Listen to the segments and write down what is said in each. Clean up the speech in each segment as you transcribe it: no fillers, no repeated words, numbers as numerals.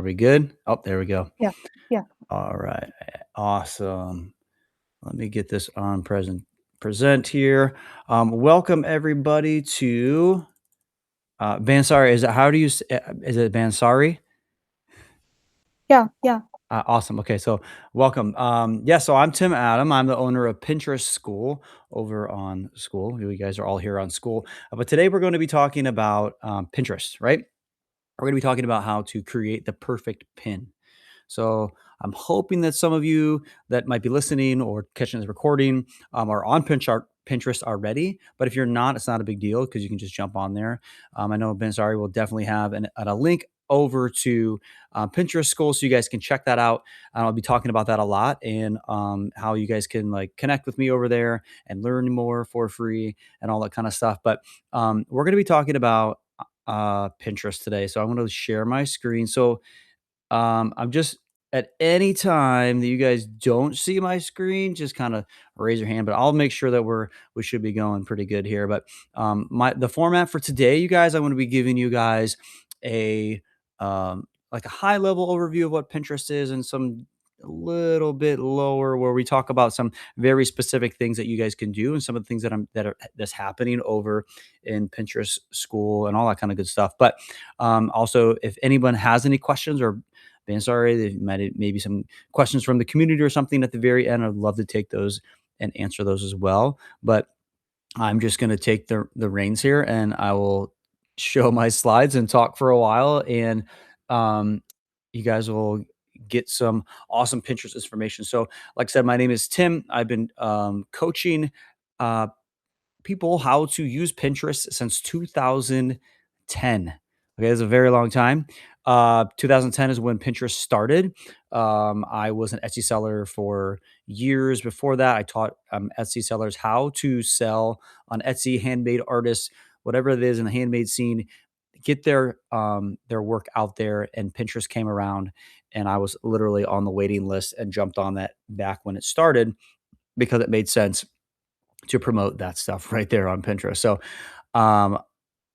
Are we good? Oh, there we go. Yeah, yeah, All right. Awesome. Let me get this on present here. Welcome everybody to Bansari. Is it how do you is it Bansari? yeah, yeah. Awesome. Okay, so welcome. Yeah, so I'm Tim Adam. I'm the owner of Pinterest School over on School. You guys are all here on School, but today we're going to be talking about Pinterest, right? We're going to be talking about how to create the perfect pin. So I'm hoping that some of you that might be listening or catching this recording are on Pinterest already. But if you're not, it's not a big deal because you can just jump on there. I know Benzari will definitely have a link over to Pinterest School, so you guys can check that out. I'll be talking about that a lot and how you guys can like connect with me over there and learn more for free and all that kind of stuff. But we're going to be talking about Pinterest today. So I'm going to share my screen. So I'm just at any time that you guys don't see my screen, just kind of raise your hand, but I'll make sure that we should be going pretty good here. But my the format for today, you guys, I'm going to be giving you guys a like a high level overview of what Pinterest is and some a little bit lower where we talk about some very specific things that you guys can do and some of the things that's happening over in Pinterest School and all that kind of good stuff. But also if anyone has any questions or being sorry, there might maybe some questions from the community or something at the very end. I'd love to take those and answer those as well. But I'm just going to take the reins here, and I will show my slides and talk for a while, and um, you guys will get some awesome Pinterest information. So, like I said, my name is Tim. I've been coaching uh, people how to use Pinterest since 2010. Okay, it's a very long time. 2010 is when Pinterest started. I was an Etsy seller for years before that. I taught Etsy sellers how to sell on Etsy, handmade artists, whatever it is in the handmade scene, get their work out there. And Pinterest came around, and I was literally on the waiting list and jumped on that back when it started because it made sense to promote that stuff right there on Pinterest. So, um,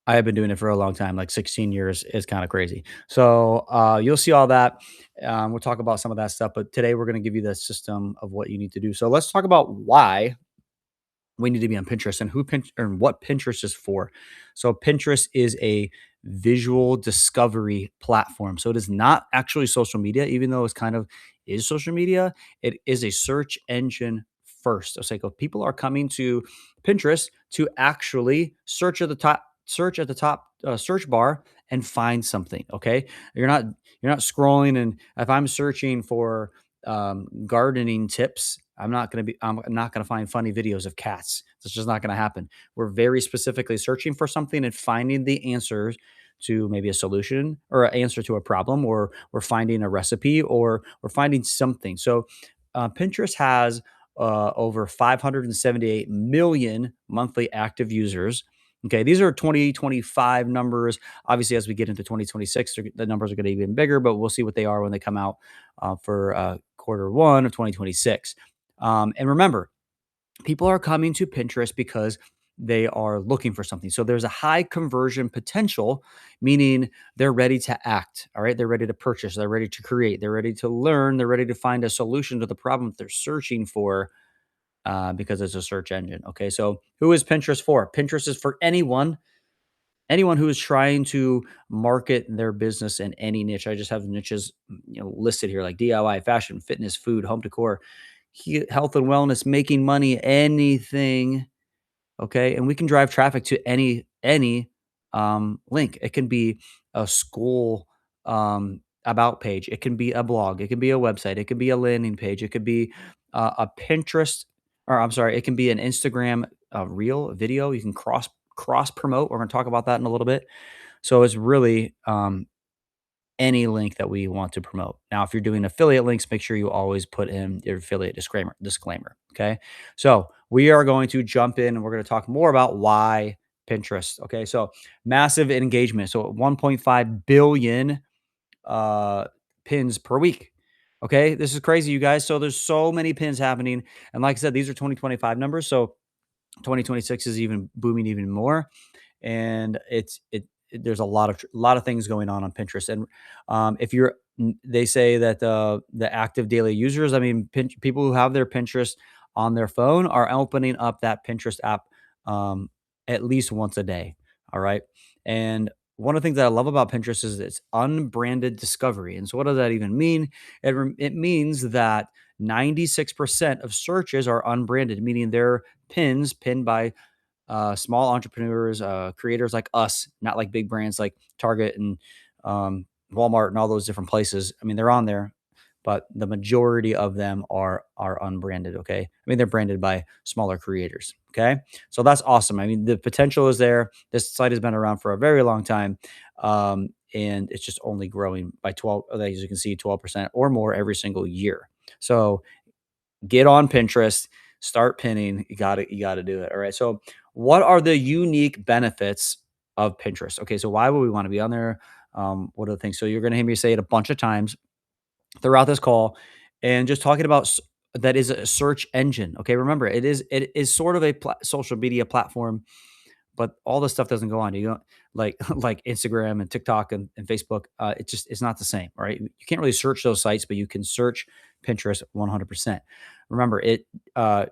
I have been doing it for a long time, like 16 years is kind of crazy. So, you'll see all that. We'll talk about some of that stuff, but today we're going to give you the system of what you need to do. So let's talk about why we need to be on Pinterest and what Pinterest is for. So Pinterest is a visual discovery platform. So it is not actually social media, even though it's kind of is social media. It is a search engine first. It's like people are coming to Pinterest to actually search at the top search bar and find something. Okay, you're not scrolling, and if I'm searching for gardening tips, I'm not going to find funny videos of cats. It's just not going to happen. We're very specifically searching for something and finding the answers to maybe a solution or an answer to a problem, or we're finding a recipe, or we're finding something. So Pinterest has over 578 million monthly active users. Okay, these are 2025 numbers. Obviously, as we get into 2026, the numbers are going to be even bigger, but we'll see what they are when they come out for quarter one of 2026. And remember, people are coming to Pinterest because they are looking for something. So there's a high conversion potential, meaning they're ready to act. All right. They're ready to purchase. They're ready to create. They're ready to learn. They're ready to find a solution to the problem that they're searching for because it's a search engine. Okay. So who is Pinterest for? Pinterest is for anyone who is trying to market their business in any niche. I just have niches, listed here like DIY, fashion, fitness, food, home decor, health and wellness, making money, anything. Okay, and we can drive traffic to any link. It can be a school about page. It can be a blog. It can be a website. It could be a landing page. It could be a Pinterest, or I'm sorry, it can be an Instagram reel video. You can cross promote. We're going to talk about that in a little bit. So it's really any link that we want to promote. Now, if you're doing affiliate links, make sure you always put in your affiliate disclaimer. Okay. So we are going to jump in and we're going to talk more about why Pinterest. Okay. So massive engagement. So 1.5 billion uh, pins per week. Okay. This is crazy, you guys. So there's so many pins happening. And like I said, these are 2025 numbers. So 2026 is even booming even more, and there's a lot of things going on Pinterest. And if you're They say that the active daily users, I mean, people who have their Pinterest on their phone are opening up that Pinterest app um, at least once a day. All right. And one of the things that I love about Pinterest is its unbranded discovery. And so, what does that even mean? It means that 96% of searches are unbranded, meaning they're pinned by small entrepreneurs, creators like us, not like big brands like Target and um, Walmart and all those different places. I mean, they're on there, but the majority of them are unbranded. Okay, I mean they're branded by smaller creators. Okay, so that's awesome. I mean the potential is there. This site has been around for a very long time, and it's just only growing by 12. As you can see, 12% or more every single year. So get on Pinterest, start pinning. You got to do it. All right. So, what are the unique benefits of Pinterest? Okay. So, why would we want to be on there? What are the things? So, you're going to hear me say it a bunch of times throughout this call, and just talking about that is a search engine. Okay. Remember, it is sort of a social media platform, but all this stuff doesn't go on. You don't like like Instagram and TikTok and Facebook. It's not the same, right? You can't really search those sites, but you can search Pinterest 100%. Remember, it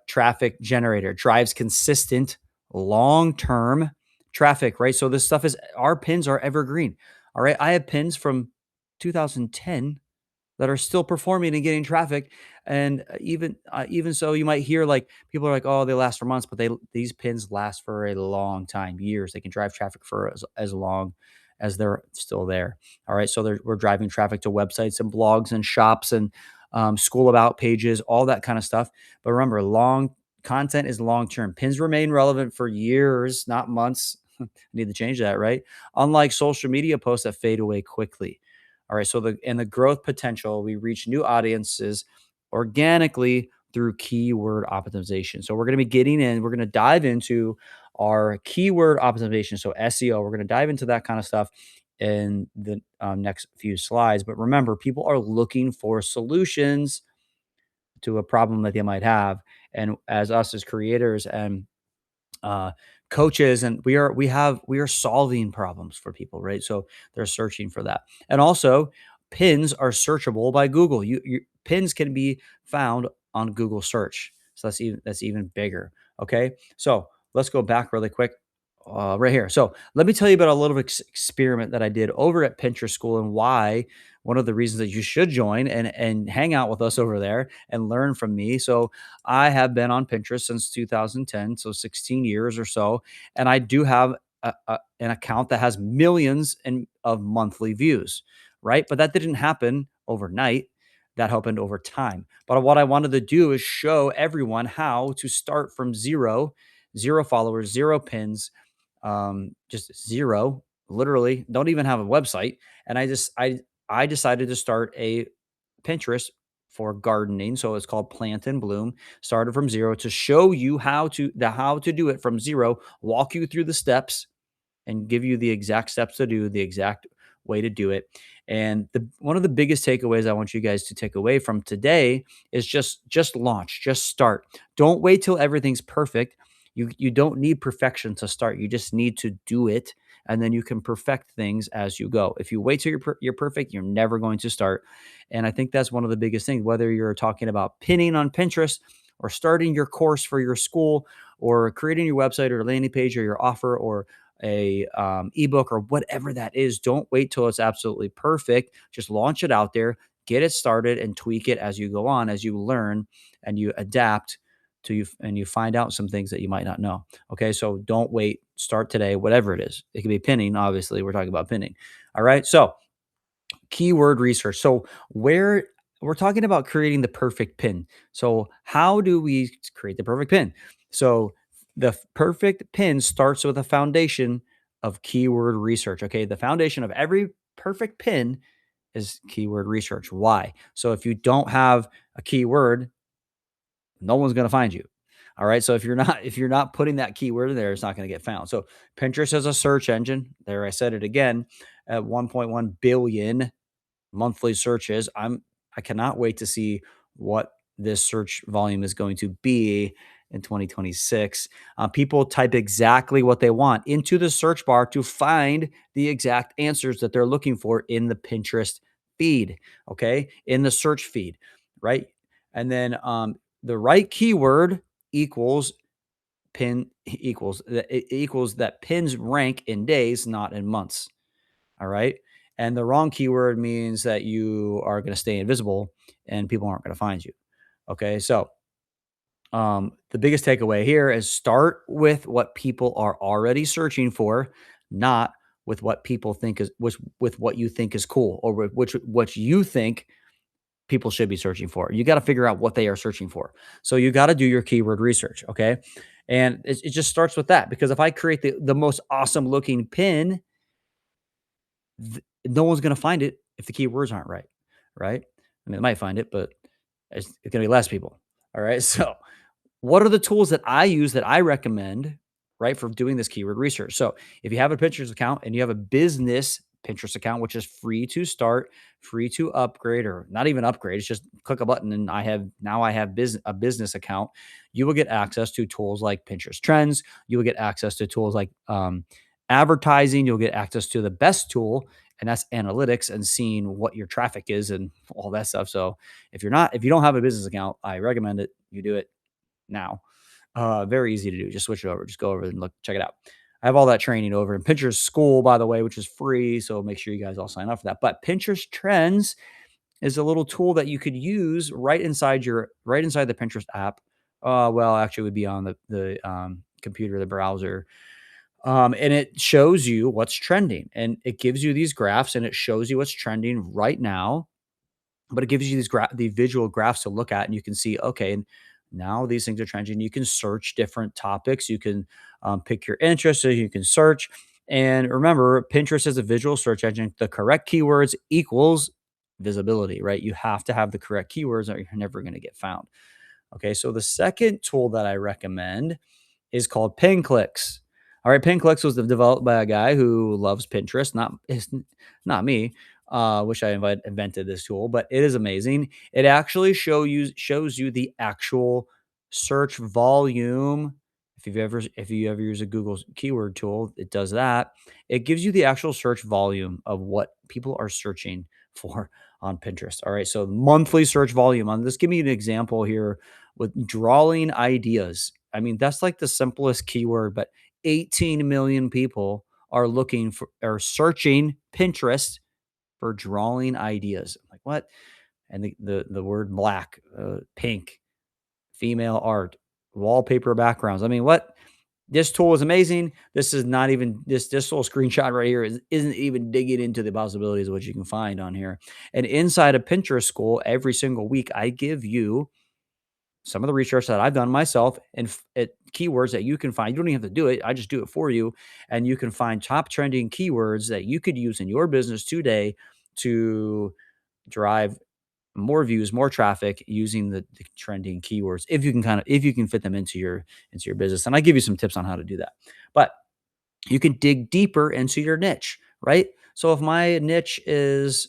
traffic generator drives consistent long term traffic, right? So this stuff is our pins are evergreen. All right, I have pins from 2010 that are still performing and getting traffic. And even so, you might hear like people are like, "Oh, they last for months," but these pins last for a long time, years. They can drive traffic for as long as they're still there. All right, so we're driving traffic to websites and blogs and shops and school about pages, all that kind of stuff. But remember, long content is long term. Pins remain relevant for years, not months. Need to change that, right? Unlike social media posts that fade away quickly. All right. So the growth potential, we reach new audiences organically through keyword optimization. So we're going to be we're going to dive into our keyword optimization. So SEO, we're going to dive into that kind of stuff in the next few slides. But remember, people are looking for solutions to a problem that they might have. And as us as creators and uh, coaches, and we are solving problems for people, right? So they're searching for that, and also pins are searchable by Google. Pins can be found on Google search, so that's even bigger. Okay, so let's go back really quick. Right here. So let me tell you about a little experiment that I did over at Pinterest School and why one of the reasons that you should join and hang out with us over there and learn from me. So I have been on Pinterest since 2010, so 16 years or so, and I do have an account that has millions of monthly views, right? But that didn't happen overnight. That happened over time. But what I wanted to do is show everyone how to start from zero, zero followers, zero pins, just zero, literally don't even have a website. And I decided to start a Pinterest for gardening. So it's called Plant and Bloom. Started from zero to show you how to do it from zero, walk you through the steps and give you the exact steps to do, the exact way to do it. And the one of the biggest takeaways I want you guys to take away from today is just launch, just start. Don't wait till everything's perfect. You don't need perfection to start. You just need to do it, and then you can perfect things as you go. If you wait till you're perfect, you're never going to start. And I think that's one of the biggest things. Whether you're talking about pinning on Pinterest or starting your course for your school or creating your website or landing page or your offer or a ebook or whatever that is, don't wait till it's absolutely perfect. Just launch it out there, get it started, and tweak it as you go on, as you learn and you adapt to you, and you find out some things that you might not know. Okay, so don't wait. Start today, whatever it is. It can be pinning. Obviously, we're talking about pinning. All right. So keyword research. So where we're talking about creating the perfect pin. So how do we create the perfect pin? So the perfect pin starts with a foundation of keyword research. Okay, the foundation of every perfect pin is keyword research. Why? So if you don't have a keyword, no one's going to find you. All right. So if you're not putting that keyword in there, it's not going to get found. So Pinterest is a search engine. There, I said it again, at 1.1 billion monthly searches. I cannot wait to see what this search volume is going to be in 2026. People type exactly what they want into the search bar to find the exact answers that they're looking for in the Pinterest feed, okay, in the search feed, right? And then the right keyword equals pin equals it equals that pins rank in days, not in months. All right. And the wrong keyword means that you are going to stay invisible and people aren't going to find you. Okay. So the biggest takeaway here is start with what people are already searching for, not with what people think is which with what you think is cool or with which what you think people should be searching for. You got to figure out what they are searching for. So you got to do your keyword research. Okay. And it just starts with that because if I create the most awesome looking pin, no one's going to find it if the keywords aren't right. Right. I mean, they might find it, but it's going to be less people. All right. So what are the tools that I use that I recommend, right, for doing this keyword research? So, if you have a Pinterest account and you have a business Pinterest account, which is free to start, free to upgrade, or not even upgrade, it's just click a button and I have a business account. You will get access to tools like Pinterest Trends. You will get access to tools like advertising. You'll get access to the best tool, and that's analytics and seeing what your traffic is and all that stuff. So, if you don't have a business account, I recommend it. You do it now. Very easy to do. Just switch it over. Just go over and look, check it out. I have all that training over in Pinterest School, by the way, which is free. So make sure you guys all sign up for that. But Pinterest Trends is a little tool that you could use right inside the Pinterest app. Well, actually, it would be on the computer, the browser, and it shows you what's trending, and it gives you these graphs, and it shows you what's trending right now, but it gives you the visual graphs to look at, and you can see, okay, and now these things are trending. You can search different topics. You can pick your interest, so you can search. And remember, Pinterest is a visual search engine. The correct keywords equals visibility, right? You have to have the correct keywords, or you're never going to get found. Okay, so the second tool that I recommend is called PinClicks. All right, PinClicks was developed by a guy who loves Pinterest, not me. Wish I invented this tool, but it is amazing. It actually shows you the actual search volume. If you ever use a Google keyword tool, it does that. It gives you the actual search volume of what people are searching for on Pinterest. All right, so monthly search volume. On this, give me an example here with drawing ideas. I mean, that's like the simplest keyword, but 18 million people are searching Pinterest for drawing ideas. I'm like, what? And the word black, pink, female art, wallpaper backgrounds. I mean, what? This tool is amazing. This is not even this little screenshot right here isn't even digging into the possibilities of what you can find on here. And inside of Pinterest School, every single week, I give you some of the research that I've done myself and at keywords that you can find. You don't even have to do it. I just do it for you. And you can find top trending keywords that you could use in your business today to drive more views, more traffic using the trending keywords. If you can fit them into your business. And I give you some tips on how to do that. But you can dig deeper into your niche, right? So if my niche is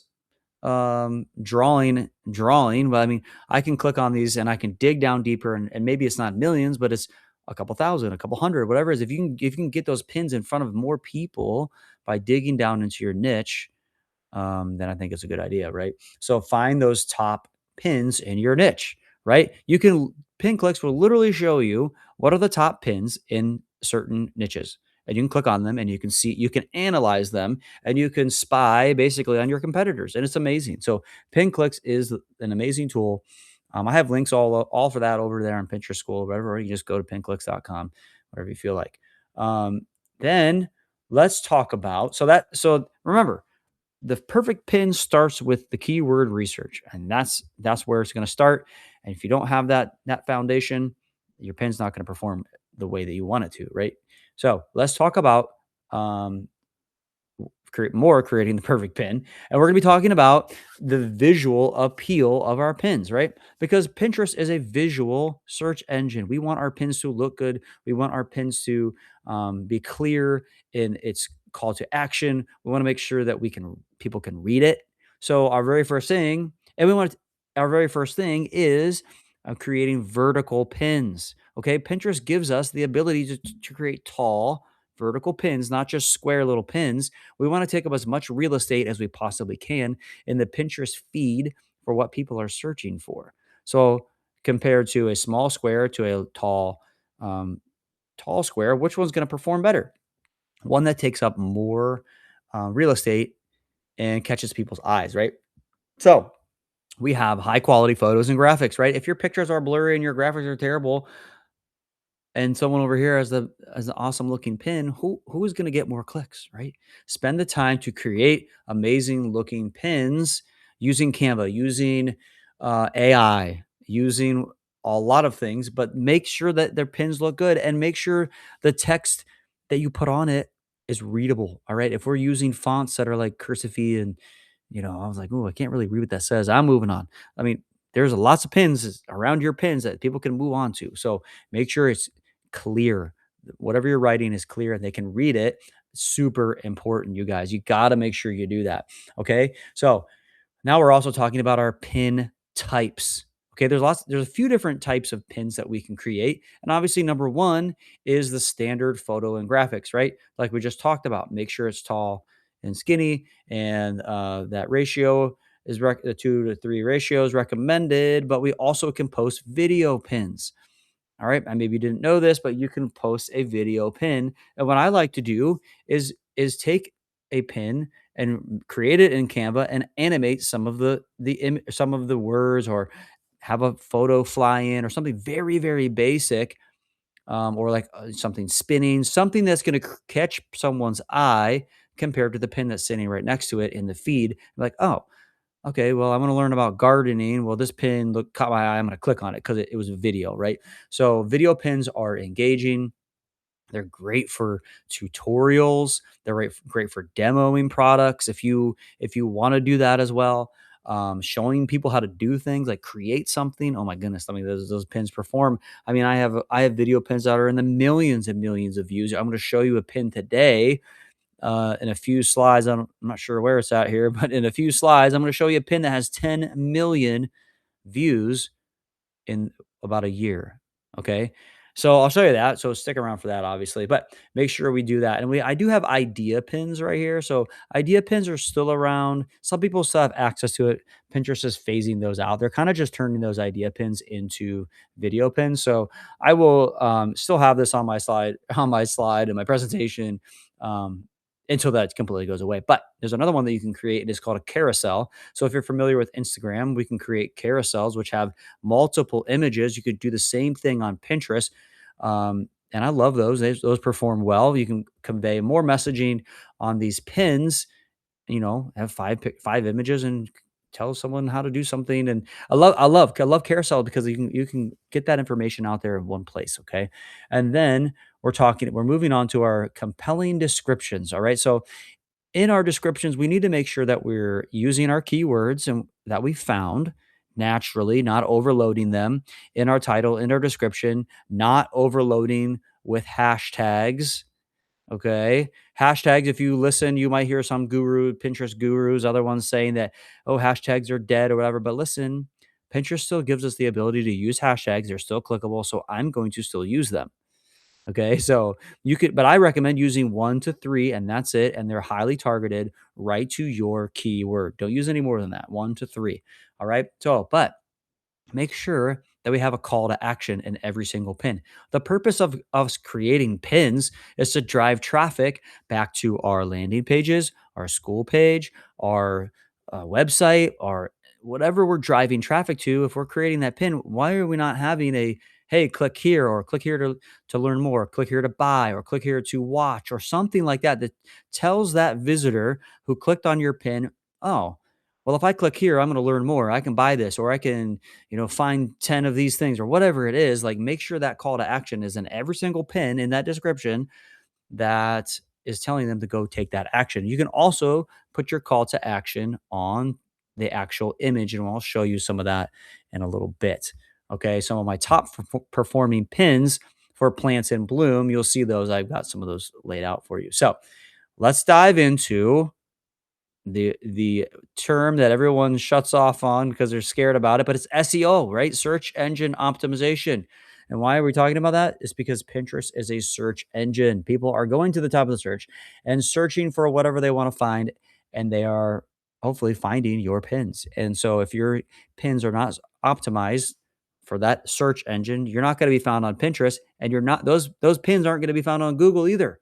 drawing, but I mean, I can click on these and I can dig down deeper, and maybe it's not millions, but it's a couple thousand, a couple hundred, whatever it is. If you can get those pins in front of more people by digging down into your niche, then I think it's a good idea, right? So find those top pins in your niche, right? Pin clicks will literally show you what are the top pins in certain niches. And you can click on them and you can analyze them and you can spy basically on your competitors. And it's amazing. So Pin Clicks is an amazing tool. I have links all for that over there on Pinterest School, whatever. Or you can just go to pinclicks.com, whatever you feel like. Then let's talk about so remember the perfect pin starts with the keyword research, and that's where it's going to start. And if you don't have that foundation, your pin's not going to perform the way that you want it to, right? So let's talk about um, creating the perfect pin. And we're going to be talking about the visual appeal of our pins, right? Because Pinterest is a visual search engine. We want our pins to look good. We want our pins to be clear in its call to action. We want to make sure that people can read it. So our very first thing is creating vertical pins. Okay, Pinterest gives us the ability to create tall vertical pins, not just square little pins. We want to take up as much real estate as we possibly can in the Pinterest feed for what people are searching for. So compared to a small square to a um, tall square, which one's going to perform better? One that takes up more real estate and catches people's eyes, right? So we have high quality photos and graphics, right? If your pictures are blurry and your graphics are terrible, and someone over here has an awesome looking pin, who is going to get more clicks, right? Spend the time to create amazing looking pins using Canva, using AI, using a lot of things, but make sure that their pins look good and make sure the text that you put on it is readable. All right. If we're using fonts that are like cursive and I was like, oh, I can't really read what that says. I'm moving on. I mean, there's lots of pins around your pins that people can move on to. So make sure it's clear. Whatever you're writing is clear and they can read it. Super important, you guys. You got to make sure you do that. Okay. So now we're also talking about our pin types. Okay, there's a few different types of pins that we can create. And obviously, number one is the standard photo and graphics, right? Like we just talked about. Make sure it's tall and skinny, and that ratio is the 2 to 3 ratio is recommended. But we also can post video pins. All right. I maybe didn't know this, but you can post a video pin. And what I like to do is take a pin and create it in Canva and animate some of the words or have a photo fly in or something very very basic, or like something spinning, something that's going to catch someone's eye compared to the pin that's sitting right next to it in the feed. Like, oh, okay, well, I want to learn about gardening. Well, this pin caught my eye. I'm going to click on it because it was a video, right? So video pins are engaging. They're great for tutorials. They're great for demoing products. If you want to do that as well, showing people how to do things like create something. Oh my goodness, I mean those pins perform. I mean, I have video pins that are in the millions and millions of views. I'm going to show you a pin today in a few slides. I'm not sure where it's at here, but in a few slides, I'm going to show you a pin that has 10 million views in about a year. Okay. So I'll show you that. So stick around for that, obviously, but make sure we do that. And I do have idea pins right here. So idea pins are still around. Some people still have access to it. Pinterest is phasing those out. They're kind of just turning those idea pins into video pins. So I will still have this on my slide, in my presentation, um, until that completely goes away. But there's another one that you can create. It is called a carousel. So if you're familiar with Instagram, we can create carousels, which have multiple images. You could do the same thing on Pinterest. And I love those. Those perform well. You can convey more messaging on these pins, have five images and tell someone how to do something. And I love carousel because you can get that information out there in one place. Okay. And then we're moving on to our compelling descriptions. All right. So in our descriptions, we need to make sure that we're using our keywords and that we found naturally, not overloading them in our title, in our description, not overloading with hashtags. Okay. Hashtags, if you listen, you might hear some Pinterest gurus, other ones saying that, oh, hashtags are dead or whatever. But listen, Pinterest still gives us the ability to use hashtags. They're still clickable. So I'm going to still use them. Okay, so but I recommend using 1 to 3, and that's it. And they're highly targeted right to your keyword. Don't use any more than that. 1 to 3. All right. So, but make sure that we have a call to action in every single pin. The purpose of us creating pins is to drive traffic back to our landing pages, our school page, our website, or whatever we're driving traffic to. If we're creating that pin, why are we not having a hey, click here or click here to learn more, click here to buy or click here to watch or something like that that tells that visitor who clicked on your pin, oh, well, if I click here, I'm going to learn more. I can buy this or I can find 10 of these things or whatever it is. Like make sure that call to action is in every single pin in that description that is telling them to go take that action. You can also put your call to action on the actual image, and I'll show you some of that in a little bit. Okay, some of my top performing pins for plants in bloom, you'll see those. I've got some of those laid out for you. So let's dive into the term that everyone shuts off on because they're scared about it, but it's SEO, right? Search engine optimization. And why are we talking about that? It's because Pinterest is a search engine. People are going to the top of the search and searching for whatever they want to find, and they are hopefully finding your pins. And so if your pins are not optimized for that search engine, you're not going to be found on Pinterest, and you're not those pins aren't going to be found on Google either,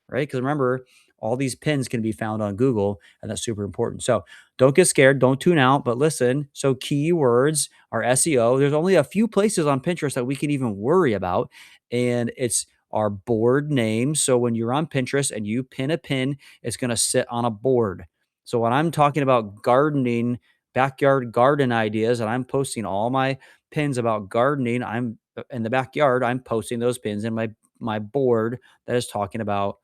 right? Because remember, all these pins can be found on Google, and that's super important. So don't get scared, don't tune out, but listen. So keywords are SEO. There's only a few places on Pinterest that we can even worry about, and it's our board name. So when you're on Pinterest and you pin a pin, it's going to sit on a board. So when I'm talking about gardening, backyard garden ideas, and I'm posting all my pins about gardening, I'm in the backyard, I'm posting those pins in my board that is talking about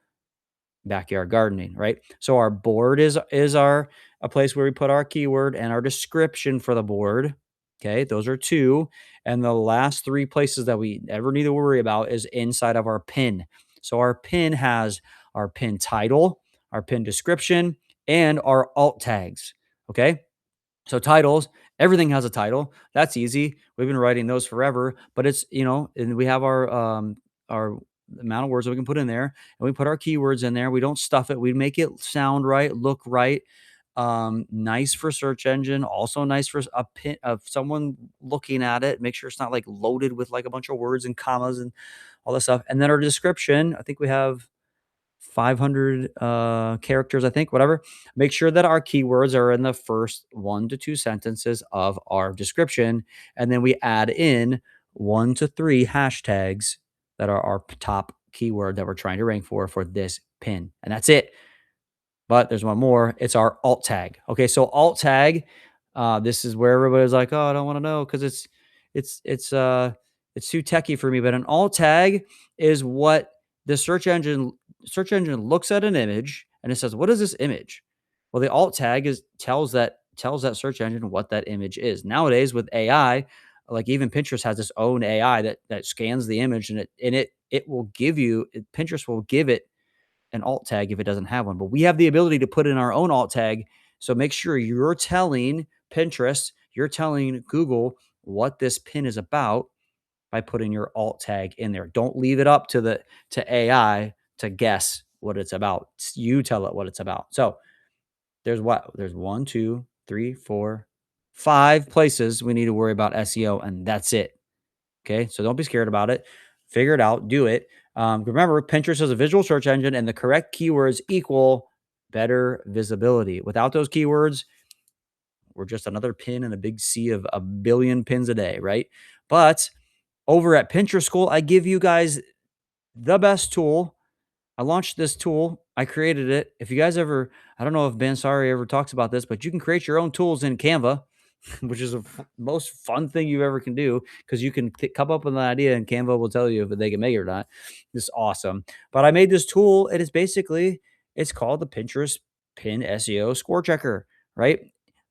backyard gardening, right? So our board is our a place where we put our keyword and our description for the board. Okay, those are two. And the last three places that we ever need to worry about is inside of our pin. So our pin has our pin title, our pin description, and our alt tags. Okay. So titles, everything has a title. That's easy. We've been writing those forever, but it's, and we have our amount of words that we can put in there, and we put our keywords in there. We don't stuff it. We make it sound right, look right. Nice for search engine, also nice for a pin of someone looking at it. Make sure it's not like loaded with like a bunch of words and commas and all this stuff. And then our description, I think we have 500 characters, I think, whatever. Make sure that our keywords are in the first 1 to 2 sentences of our description. And then we add in 1 to 3 hashtags that are our top keyword that we're trying to rank for this pin. And that's it. But there's one more. It's our alt tag. Okay, so alt tag, this is where everybody's like, "Oh, I don't want to know because it's it's uh it's too techy for me." But an alt tag is what the search engine looks at an image and it says, "What is this image?" Well, the alt tag is tells that search engine what that image is. Nowadays with AI, like even Pinterest has its own AI that scans the image and it will give you Pinterest will give it an alt tag if it doesn't have one. But we have the ability to put in our own alt tag. So make sure you're telling Pinterest, you're telling Google what this pin is about by putting your alt tag in there. Don't leave it up to AI to guess what it's about. You tell it what it's about. So there's what? There's 1, 2, 3, 4, 5 places we need to worry about SEO, and that's it. Okay, so don't be scared about it. Figure it out, do it. Remember, Pinterest is a visual search engine, and the correct keywords equal better visibility. Without those keywords, we're just another pin in a big sea of a billion pins a day, right? But over at Pinterest School, I give you guys the best tool. I launched this tool. I created it. If you guys ever, I don't know if Bansari ever talks about this, but you can create your own tools in Canva, which is the most fun thing you ever can do because you can come up with an idea and Canva will tell you if they can make it or not. It's awesome. But I made this tool and it's called the Pinterest Pin SEO Score Checker, right?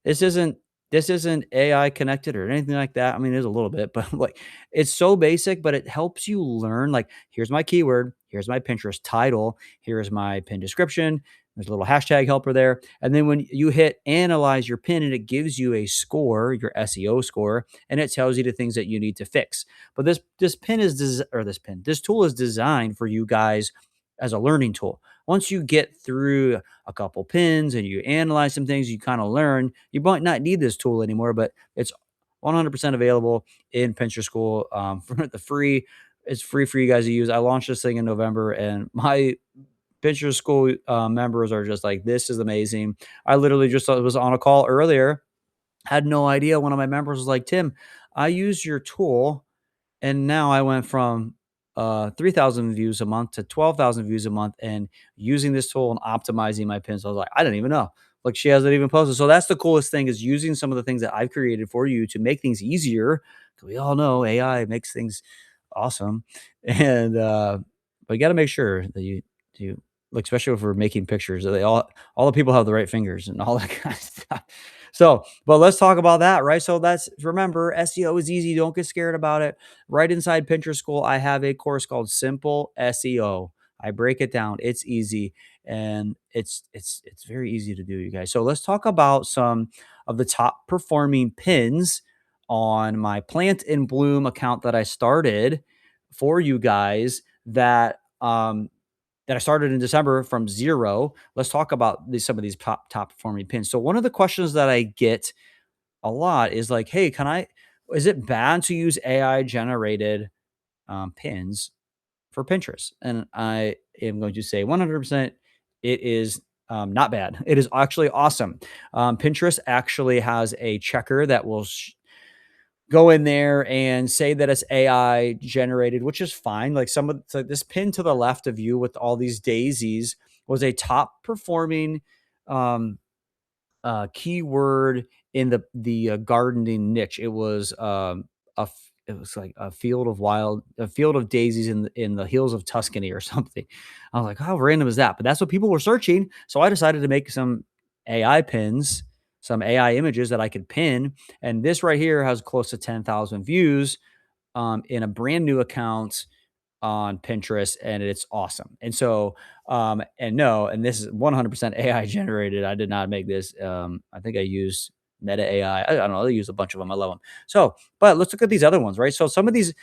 This isn't this isn't AI connected or anything like that. I mean, there's a little bit, but like it's so basic, but it helps you learn like here's my keyword, here's my Pinterest title, here's my pin description, there's a little hashtag helper there. And then when you hit analyze your pin and it gives you a score, your SEO score, and it tells you the things that you need to fix. But this tool is designed for you guys as a learning tool. Once you get through a couple pins and you analyze some things, you kind of learn, you might not need this tool anymore, but it's 100% available in Pinterest School for the free. It's free for you guys to use. I launched this thing in November, and my Pinterest School members are just like, "This is amazing." I literally just was on a call earlier, had no idea. One of my members was like, "Tim, I used your tool and now I went from 3,000 views a month to 12,000 views a month and using this tool and optimizing my pins." I was like, I didn't even know. Like she hasn't even posted. So that's the coolest thing is using some of the things that I've created for you to make things easier. 'Cause we all know AI makes things awesome. And but you got to make sure that you like, especially if we're making pictures, that they all the people have the right fingers and all that kind of stuff. So, but let's talk about that, right? So that's remember, SEO is easy. Don't get scared about it. Right inside Pinterest School, I have a course called Simple SEO. I break it down. It's easy and it's very easy to do, you guys. So let's talk about some of the top performing pins on my Plant and Bloom account that I started. for you guys that I started in December from zero. Let's talk about some of these top performing pins. So one of the questions that I get a lot is like, "Hey, can I? Is it bad to use AI generated pins for Pinterest?" And I am going to say 100% it is not bad. It is actually awesome. Pinterest actually has a checker that will go in there and say that it's AI generated, which is fine. Like so this pin to the left of you with all these daisies was a top performing um, keyword in the gardening niche. It was it was like a field of daisies in the hills of Tuscany or something. I was like, how random is that? But that's what people were searching. So I decided to make some AI pins, some AI images that I could pin. And this right here has close to 10,000 views in a brand new account on Pinterest, and it's awesome. And so, and no, and this is 100% AI generated. I did not make this. I think I used Meta AI. I don't know. I use a bunch of them. I love them. So, but let's look at these other ones, right? So some of these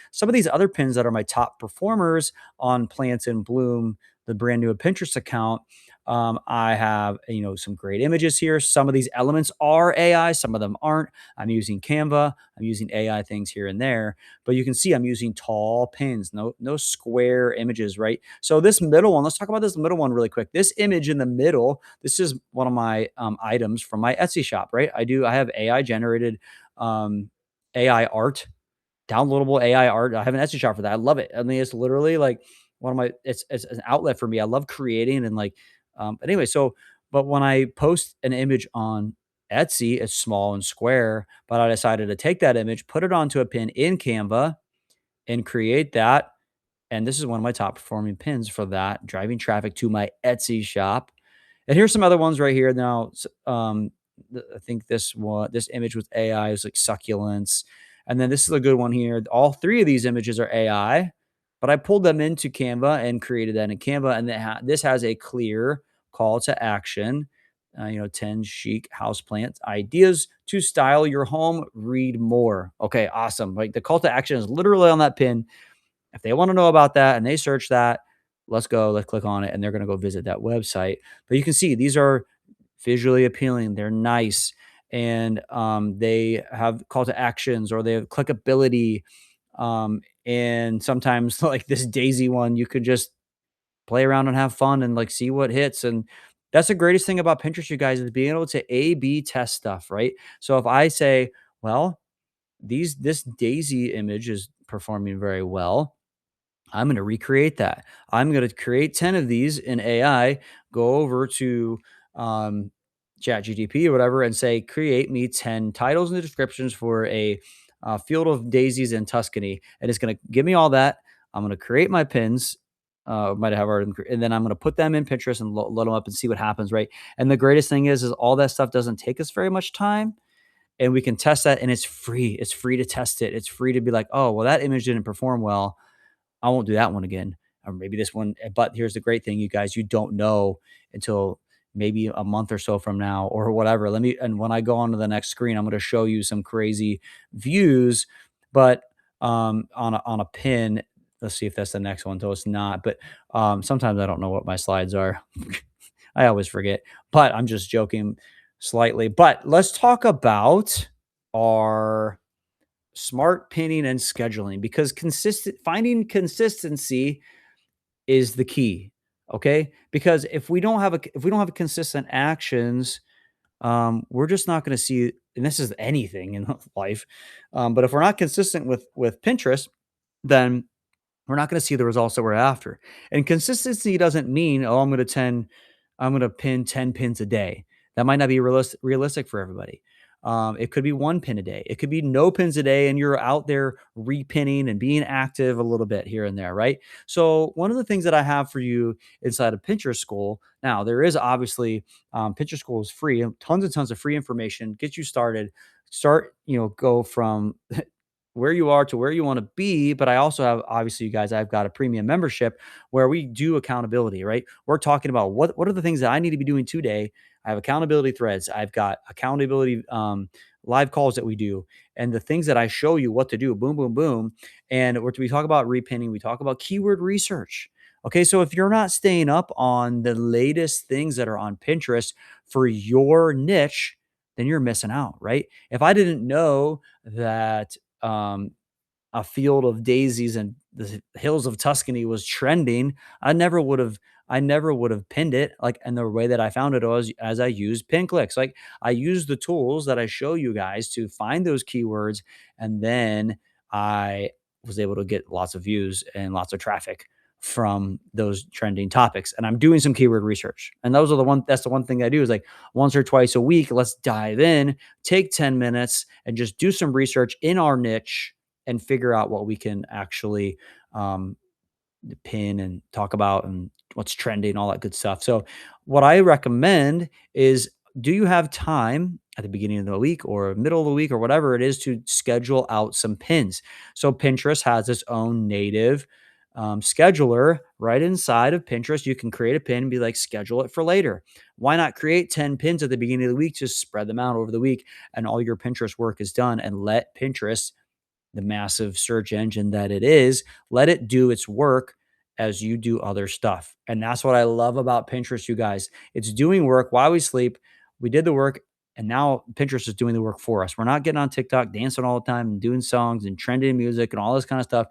other pins that are my top performers on Plants in Bloom, the brand new Pinterest account. I have some great images here. Some of these elements are AI, some of them aren't. I'm using Canva. I'm using AI things here and there, but you can see I'm using tall pins, no square images, right? So this middle one, let's talk about this middle one really quick. This image in the middle, this is one of my items from my Etsy shop, right? I have AI generated AI art, downloadable AI art. I have an Etsy shop for that. I love it. I mean, it's literally like one of my it's an outlet for me. I love creating and like but anyway, so but when I post an image on Etsy, it's small and square, but I decided to take that image, put it onto a pin in Canva and create that. And this is one of my top performing pins for that, driving traffic to my Etsy shop. And here's some other ones right here. Now, I think this image with AI is like succulents. And then this is a good one here. All three of these images are AI, but I pulled them into Canva and created that in Canva. And this has a clear call to action. 10 chic houseplants ideas to style your home. Read more. Okay, awesome. Like the call to action is literally on that pin. If they want to know about that and they search that, let's go, let's click on it, and they're going to go visit that website. But you can see these are visually appealing. They're nice, and they have call to actions or they have clickability. And sometimes, like this Daisy one, you could just play around and have fun and like see what hits. And that's the greatest thing about Pinterest, you guys, is being able to A/B test stuff, right? So if I say, well, this Daisy image is performing very well, I'm going to recreate that. I'm going to create 10 of these in AI, go over to um, ChatGPT or whatever, and say, create me 10 titles and descriptions for a field of daisies in Tuscany. And it's going to give me all that. I'm going to create my pins. Might have already, and then I'm going to put them in Pinterest and load them up and see what happens, right? And the greatest thing is all that stuff doesn't take us very much time, and we can test that, and it's free. It's free to test it. It's free to be like, oh, well, that image didn't perform well, I won't do that one again. Or maybe this one. But here's the great thing, you guys, you don't know until maybe a month or so from now or whatever. And when I go on to the next screen, I'm going to show you some crazy views, but on a pin. Let's see if that's the next one. So it's not, but sometimes I don't know what my slides are. I always forget, but I'm just joking slightly. But let's talk about our smart pinning and scheduling, because finding consistency is the key. Okay, because if we don't have consistent actions, we're just not going to see, and this is anything in life, but if we're not consistent with Pinterest, then we're not going to see the results that we're after. And consistency doesn't mean, oh, I'm going to pin 10 pins a day. That might not be realistic for everybody. It could be one pin a day. It could be no pins a day, and you're out there repinning and being active a little bit here and there, right? So one of the things that I have for you inside of Pinterest School, now there is obviously Pinterest School is free, tons and tons of free information, get you started. Go from where you are to where you want to be. But I also have, obviously, you guys, I've got a premium membership where we do accountability, right? We're talking about what are the things that I need to be doing today. I have accountability threads. I've got accountability live calls that we do, and the things that I show you what to do. Boom, boom, boom. And we talk about repinning. We talk about keyword research. Okay, so if you're not staying up on the latest things that are on Pinterest for your niche, then you're missing out, right? If I didn't know that a field of daisies and the hills of Tuscany was trending, I never would have I never would have pinned it. Like, and the way that I found it was as I used pin clicks. Like, I use the tools that I show you guys to find those keywords, and then I was able to get lots of views and lots of traffic from those trending topics. And I'm doing some keyword research. And that's the one thing I do is like once or twice a week, let's dive in, take 10 minutes and just do some research in our niche and figure out what we can actually um, pin and talk about and what's trending, all that good stuff. So, what I recommend is, do you have time at the beginning of the week or middle of the week or whatever it is to schedule out some pins? So, Pinterest has its own native scheduler right inside of Pinterest. You can create a pin and be like, schedule it for later. Why not create 10 pins at the beginning of the week? Just spread them out over the week, and all your Pinterest work is done, and let Pinterest, the massive search engine that it is, let it do its work as you do other stuff. And that's what I love about Pinterest, you guys. It's doing work while we sleep. We did the work, and now Pinterest is doing the work for us. We're not getting on TikTok dancing all the time and doing songs and trending music and all this kind of stuff.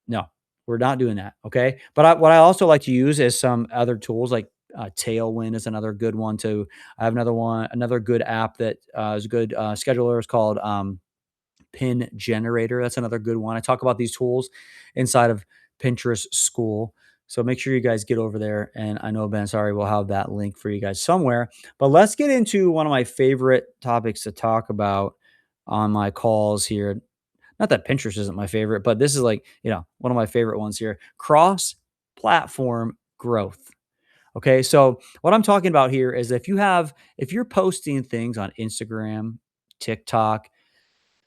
No, we're not doing that. Okay. But what I also like to use is some other tools like Tailwind is another good one too. I have another good app that is a good scheduler is called Pin Generator. That's another good one. I talk about these tools inside of Pinterest School. So make sure you guys get over there. And I know Ben, sorry, we'll have that link for you guys somewhere. But let's get into one of my favorite topics to talk about on my calls here. Not that Pinterest isn't my favorite, but this is like, one of my favorite ones here. Cross platform growth. Okay. So what I'm talking about here is if you're posting things on Instagram, TikTok,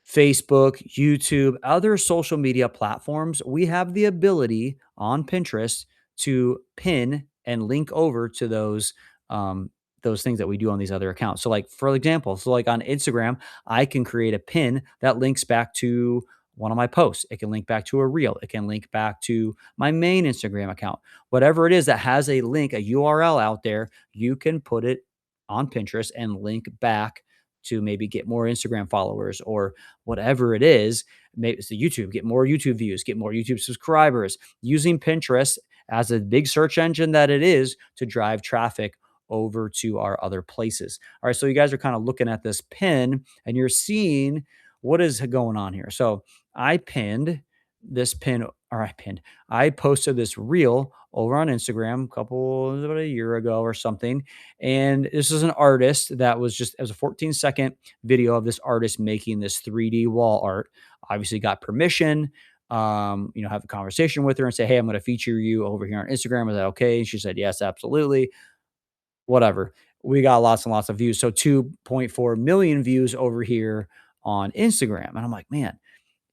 Facebook, YouTube, other social media platforms, we have the ability on Pinterest to pin and link over to those things that we do on these other accounts. So, like for example, like on Instagram, I can create a pin that links back to one of my posts. It can link back to a reel. It can link back to my main Instagram account. Whatever it is that has a link, a URL out there, you can put it on Pinterest and link back to maybe get more Instagram followers or whatever it is. Maybe it's the YouTube, get more YouTube views, get more YouTube subscribers, using Pinterest as a big search engine that it is to drive traffic over to our other places. All right. So you guys are kind of looking at this pin and you're seeing what is going on here. So I pinned this pin, or I posted this reel over on Instagram about a year ago or something. And this is an artist it was a 14-second video of this artist making this 3D wall art. Obviously got permission, have a conversation with her and say, hey, I'm going to feature you over here on Instagram. Is that okay? And she said, yes, absolutely. Whatever. We got lots and lots of views. So 2.4 million views over here on Instagram. And I'm like, man,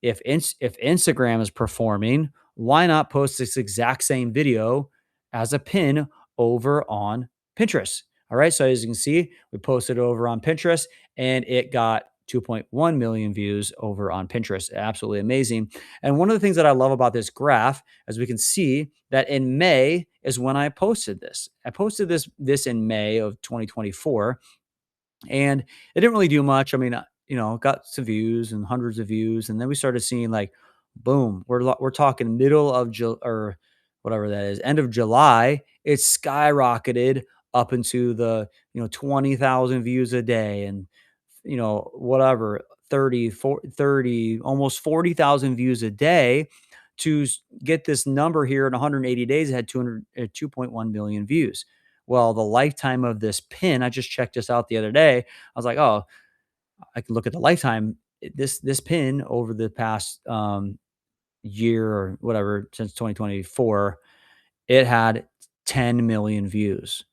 if Instagram is performing, why not post this exact same video as a pin over on Pinterest? All right. So as you can see, we posted it over on Pinterest and it got 2.1 million views over on Pinterest. Absolutely amazing. And one of the things that I love about this graph, as we can see, that in May is when I posted this. I posted this in May of 2024, and it didn't really do much. I mean, got some views and hundreds of views, and then we started seeing like, boom, we're talking middle of or whatever that is, end of July. It skyrocketed up into the 20,000 views a day, and whatever 30, almost 40,000 views a day to get this number here in 180 days. It had 2.1 million views. Well, the lifetime of this pin, I just checked this out the other day. I was like, oh, I can look at the lifetime. This pin over the past year or whatever, since 2024, it had 10 million views.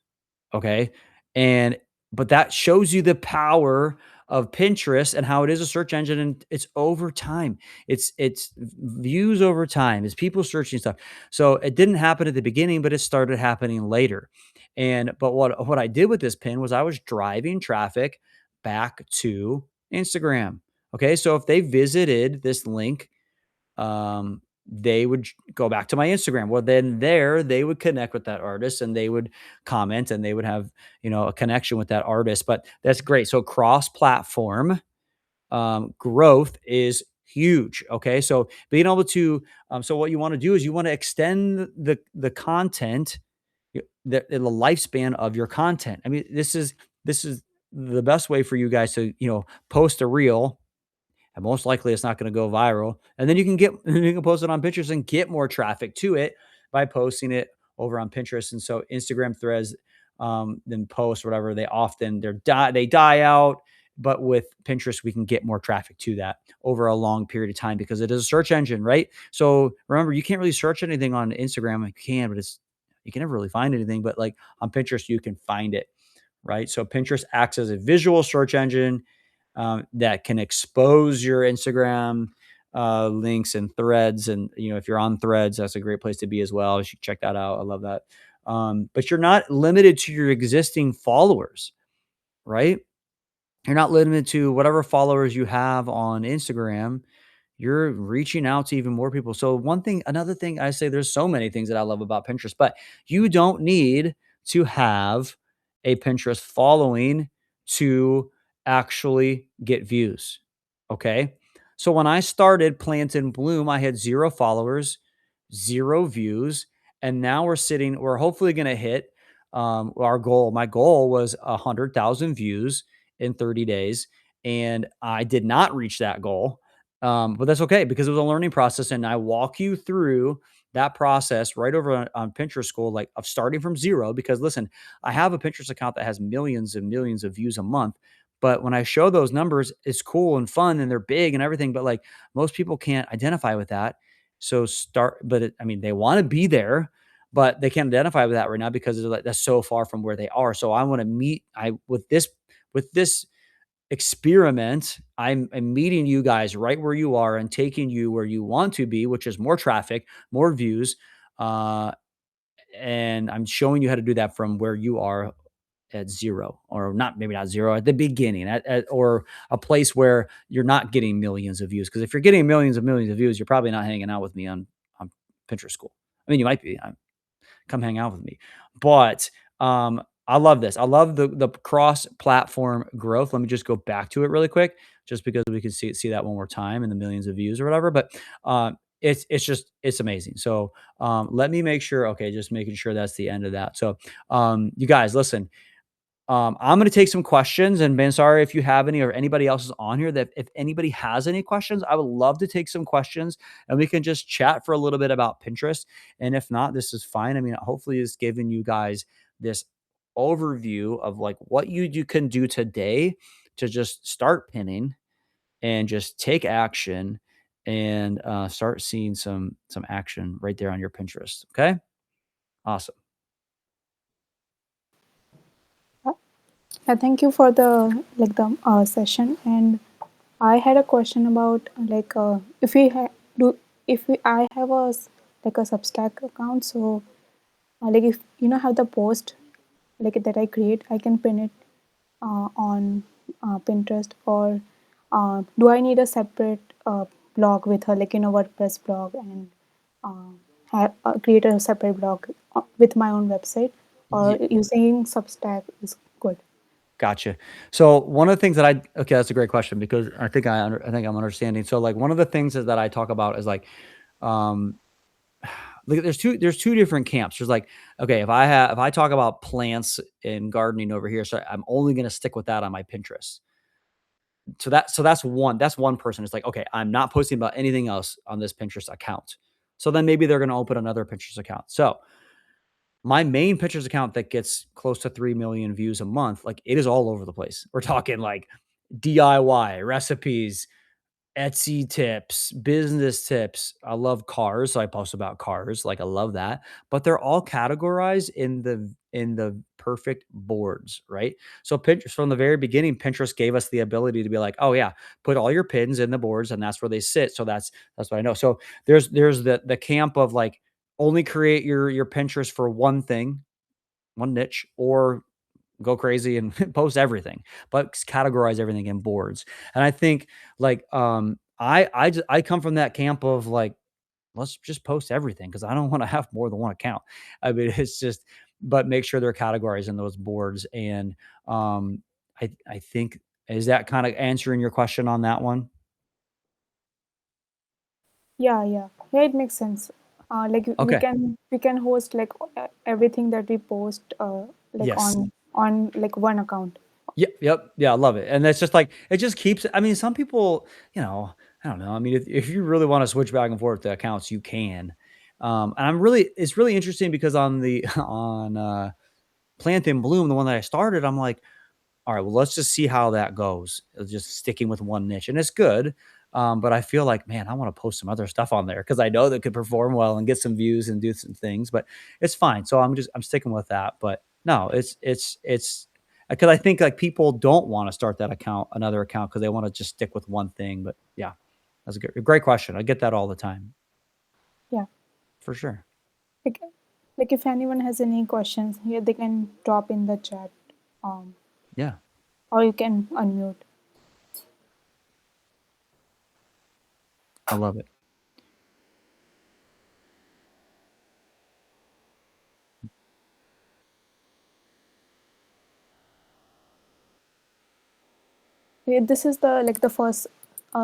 Okay. And but that shows you the power of Pinterest and how it is a search engine, and it's over time. It's views over time. It's people searching stuff. So it didn't happen at the beginning, but it started happening later. And but what I did with this pin was I was driving traffic back to Instagram. Okay, so if they visited this link, they would go back to my Instagram. Well, then there they would connect with that artist and they would comment and they would have, a connection with that artist. But that's great. So cross platform growth is huge. Okay, so being able to, so what you want to do is you want to extend the content, the lifespan of your content. I mean, this is the best way for you guys to post a reel, and most likely it's not going to go viral. And then you can you can post it on Pinterest and get more traffic to it by posting it over on Pinterest. And so Instagram threads, then posts, whatever, they die out. But with Pinterest, we can get more traffic to that over a long period of time because it is a search engine, right? So remember, you can't really search anything on Instagram. You can, but you can never really find anything. But like on Pinterest, you can find it, right? So Pinterest acts as a visual search engine that can expose your Instagram links and threads. And if you're on Threads, that's a great place to be as well. You should check that out. I love that. But you're not limited to your existing followers, right? You're not limited to whatever followers you have on Instagram. You're reaching out to even more people. So another thing I say, there's so many things that I love about Pinterest, but you don't need to have a Pinterest following to actually get views. Okay. So when I started Plant and Bloom, I had 0 followers, 0 views. And now we're hopefully going to hit our goal. My goal was 100,000 views in 30 days. And I did not reach that goal, but that's okay because it was a learning process. And I walk you through that process right over on Pinterest School, like of starting from 0. Because listen, I have a Pinterest account that has millions and millions of views a month. But when I show those numbers, it's cool and fun and they're big and everything. But like most people can't identify with that. So I mean, they want to be there, but they can't identify with that right now because they're like, that's so far from where they are. So I want to with this experiment, I'm meeting you guys right where you are and taking you where you want to be, which is more traffic, more views. Uh, and I'm showing you how to do that from where you are at 0, or not, maybe not 0, at the beginning, or a place where you're not getting millions of views. Because if you're getting millions of views, you're probably not hanging out with me on Pinterest School. I mean, you might be. Come hang out with me. But I love this. I love the cross platform growth. Let me just go back to it really quick, just because we can see that one more time in the millions of views or whatever. But it's amazing. So let me make sure. Okay, just making sure that's the end of that. So you guys, listen. I'm going to take some questions, and Ben, sorry if you have any or anybody else is on here that if anybody has any questions, I would love to take some questions and we can just chat for a little bit about Pinterest. And if not, this is fine. I mean, hopefully it's giving you guys this overview of like what you can do today to just start pinning and just take action and start seeing some action right there on your Pinterest. Okay. Awesome. Thank you for the session. And I had a question about if we do if we I have like a Substack account. So like if have the post like that I create, I can pin it on Pinterest, or do I need a separate blog with her, like WordPress blog, and uh, create a separate blog with my own website, or using Substack is good? Gotcha. So one of the things that okay, that's a great question because I think I'm understanding. So like one of the things that I talk about is like, um, like there's two different camps. There's like, okay, if I talk about plants and gardening over here, so I'm only going to stick with that on my Pinterest. So that's one person. It's like, okay, I'm not posting about anything else on this Pinterest account. So then maybe they're going to open another Pinterest account. So my main Pinterest account that gets close to 3 million views a month, like it is all over the place. We're talking like DIY recipes, Etsy tips, business tips. I love cars, so I post about cars. Like I love that. But they're all categorized in the perfect boards, right? So Pinterest from the very beginning, Pinterest gave us the ability to be like, oh yeah, put all your pins in the boards and that's where they sit. So that's what I know. So there's the camp of like only create your Pinterest for one thing, one niche, or go crazy and post everything, but categorize everything in boards. And I think like I come from that camp of like, let's just post everything because I don't want to have more than one account. I mean, it's just, but make sure they're categorized in those boards. And I think, is that kind of answering your question on that one? Yeah, yeah, yeah. It makes sense. Like we Okay. can host like everything that we post like Yes. on like one account. Yep, yep. Yeah, I love it. And it's just like it just keeps, I mean, some people, I don't know. I mean, if you really want to switch back and forth to accounts, you can. And it's really interesting because on the on Plant and Bloom, the one that I started, I'm like, all right, well, let's just see how that goes. Just sticking with one niche. And it's good. But I feel like, man, I want to post some other stuff on there because I know that could perform well and get some views and do some things, but it's fine. So I'm sticking with that. But no, it's because I think like people don't want to start another account because they want to just stick with one thing. But yeah, that's a great question. I get that all the time Yeah. for sure. Like, like if anyone has any questions here, they can drop in the chat, um, Yeah, or you can unmute. I love it. Yeah, this is the like the first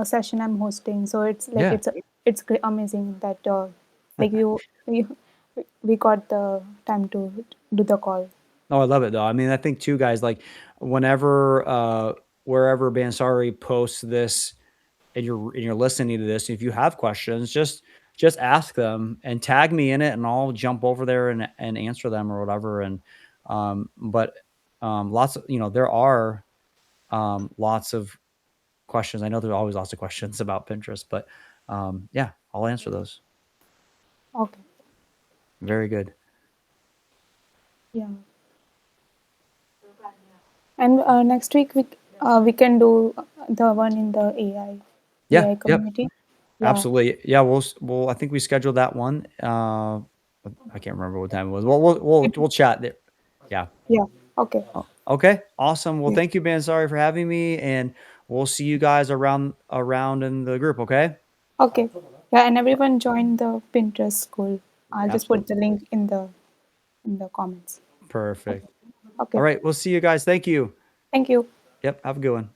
session I'm hosting, so it's like Yeah. it's amazing that like you we got the time to do the call. Oh, I love it though. I mean, I think too, guys, like whenever wherever Bansari posts this and you're listening to this, if you have questions, just ask them and tag me in it and I'll jump over there and answer them or whatever. And but lots of there are lots of questions. I know there's always lots of questions about Pinterest, but yeah, I'll answer those. Okay. Very good. Yeah. And next week we can do the one in the Yeah, AI yep. community. Yeah. Absolutely. Yeah, we'll I think we scheduled that one. I can't remember what time it was. We'll chat there. Yeah. Yeah. Okay. Okay. Awesome. Well, Yeah. thank you, Ben. Sorry for having me, and we'll see you guys around in the group. Okay. Okay. Yeah, and everyone join the Pinterest school. I'll just put Absolutely. the link in the comments. Perfect. All Okay. right. We'll see you guys. Thank you. Thank you. Yep. Have a good one.